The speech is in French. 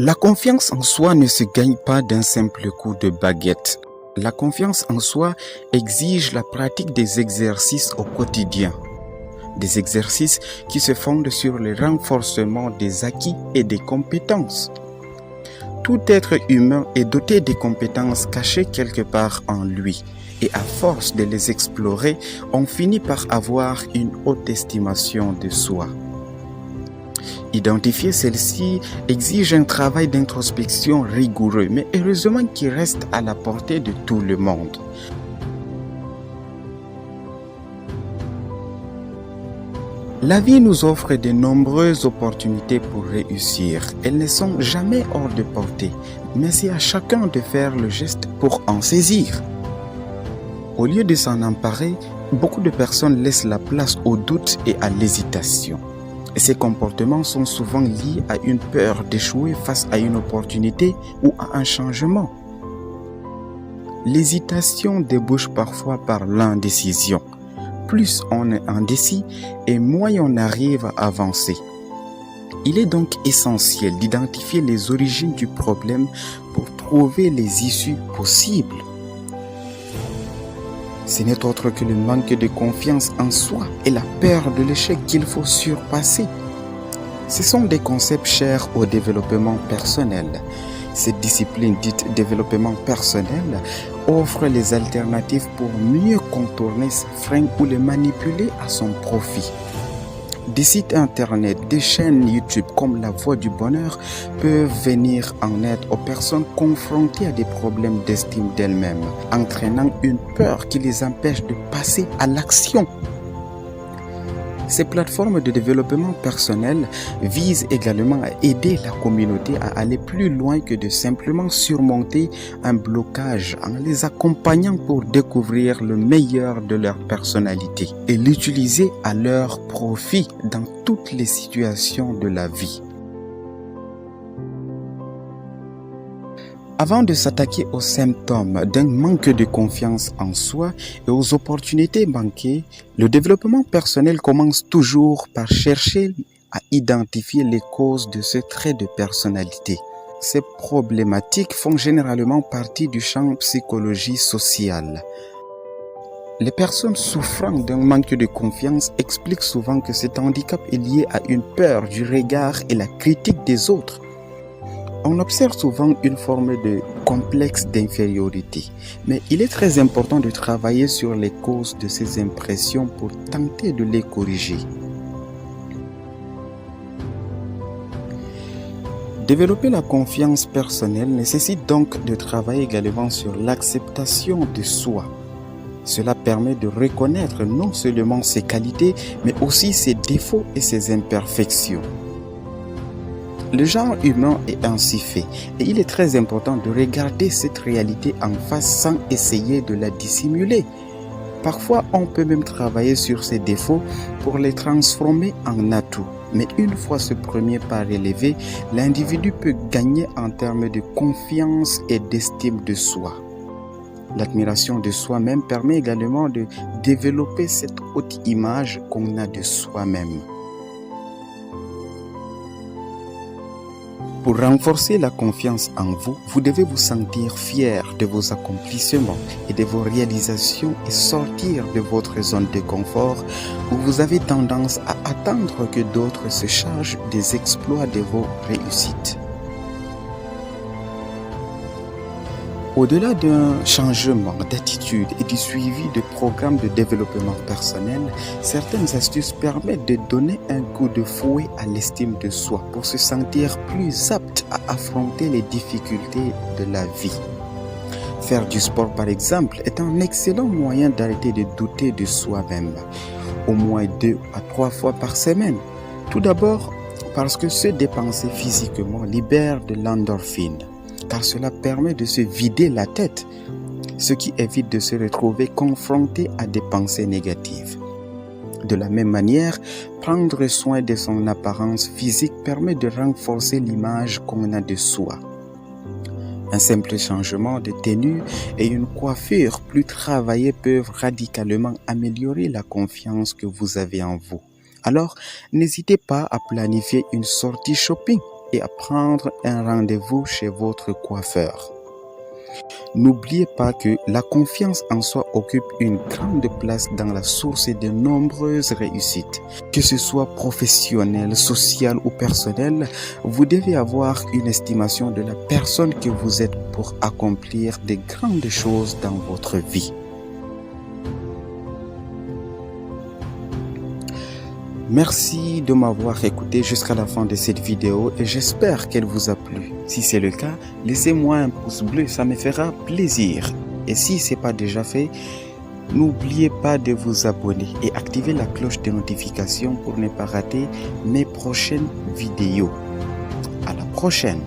La confiance en soi ne se gagne pas d'un simple coup de baguette. La confiance en soi exige la pratique des exercices au quotidien. Des exercices qui se fondent sur le renforcement des acquis et des compétences. Tout être humain est doté des compétences cachées quelque part en lui. Et à force de les explorer, on finit par avoir une haute estimation de soi. Identifier celle-ci exige un travail d'introspection rigoureux, mais heureusement qui reste à la portée de tout le monde. La vie nous offre de nombreuses opportunités pour réussir. Elles ne sont jamais hors de portée, mais c'est à chacun de faire le geste pour en saisir. Au lieu de s'en emparer, beaucoup de personnes laissent la place au doute et à l'hésitation. Ces comportements sont souvent liés à une peur d'échouer face à une opportunité ou à un changement. L'hésitation débouche parfois par l'indécision. Plus on est indécis et moins on arrive à avancer. Il est donc essentiel d'identifier les origines du problème pour trouver les issues possibles. Ce n'est autre que le manque de confiance en soi et la peur de l'échec qu'il faut surpasser. Ce sont des concepts chers au développement personnel. Cette discipline dite développement personnel offre les alternatives pour mieux contourner ces freins ou les manipuler à son profit. Des sites internet, des chaînes YouTube comme La Voix du Bonheur peuvent venir en aide aux personnes confrontées à des problèmes d'estime d'elles-mêmes, entraînant une peur qui les empêche de passer à l'action. Ces plateformes de développement personnel visent également à aider la communauté à aller plus loin que de simplement surmonter un blocage en les accompagnant pour découvrir le meilleur de leur personnalité et l'utiliser à leur profit dans toutes les situations de la vie. Avant de s'attaquer aux symptômes d'un manque de confiance en soi et aux opportunités manquées, le développement personnel commence toujours par chercher à identifier les causes de ce trait de personnalité. Ces problématiques font généralement partie du champ psychologie sociale. Les personnes souffrant d'un manque de confiance expliquent souvent que cet handicap est lié à une peur du regard et la critique des autres. On observe souvent une forme de complexe d'infériorité, mais il est très important de travailler sur les causes de ces impressions pour tenter de les corriger. Développer la confiance personnelle nécessite donc de travailler également sur l'acceptation de soi. Cela permet de reconnaître non seulement ses qualités, mais aussi ses défauts et ses imperfections. Le genre humain est ainsi fait et il est très important de regarder cette réalité en face sans essayer de la dissimuler. Parfois, on peut même travailler sur ses défauts pour les transformer en atouts. Mais une fois ce premier pas relevé, l'individu peut gagner en termes de confiance et d'estime de soi. L'admiration de soi-même permet également de développer cette haute image qu'on a de soi-même. Pour renforcer la confiance en vous, vous devez vous sentir fier de vos accomplissements et de vos réalisations et sortir de votre zone de confort où vous avez tendance à attendre que d'autres se chargent des exploits de vos réussites. Au-delà d'un changement d'attitude et du suivi de programmes de développement personnel, certaines astuces permettent de donner un coup de fouet à l'estime de soi pour se sentir plus apte à affronter les difficultés de la vie. Faire du sport par exemple est un excellent moyen d'arrêter de douter de soi-même, au moins 2 à 3 fois par semaine. Tout d'abord parce que se dépenser physiquement libère de l'endorphine, car cela permet de se vider la tête, ce qui évite de se retrouver confronté à des pensées négatives. De la même manière, prendre soin de son apparence physique permet de renforcer l'image qu'on a de soi. Un simple changement de tenue et une coiffure plus travaillée peuvent radicalement améliorer la confiance que vous avez en vous. Alors, n'hésitez pas à planifier une sortie shopping et à prendre un rendez-vous chez votre coiffeur. N'oubliez pas que la confiance en soi occupe une grande place dans la source de nombreuses réussites. Que ce soit professionnel, social ou personnel, vous devez avoir une estimation de la personne que vous êtes pour accomplir de grandes choses dans votre vie. Merci de m'avoir écouté jusqu'à la fin de cette vidéo et j'espère qu'elle vous a plu. Si c'est le cas, laissez-moi un pouce bleu, ça me fera plaisir. Et si ce n'est pas déjà fait, n'oubliez pas de vous abonner et activer la cloche de notification pour ne pas rater mes prochaines vidéos. À la prochaine!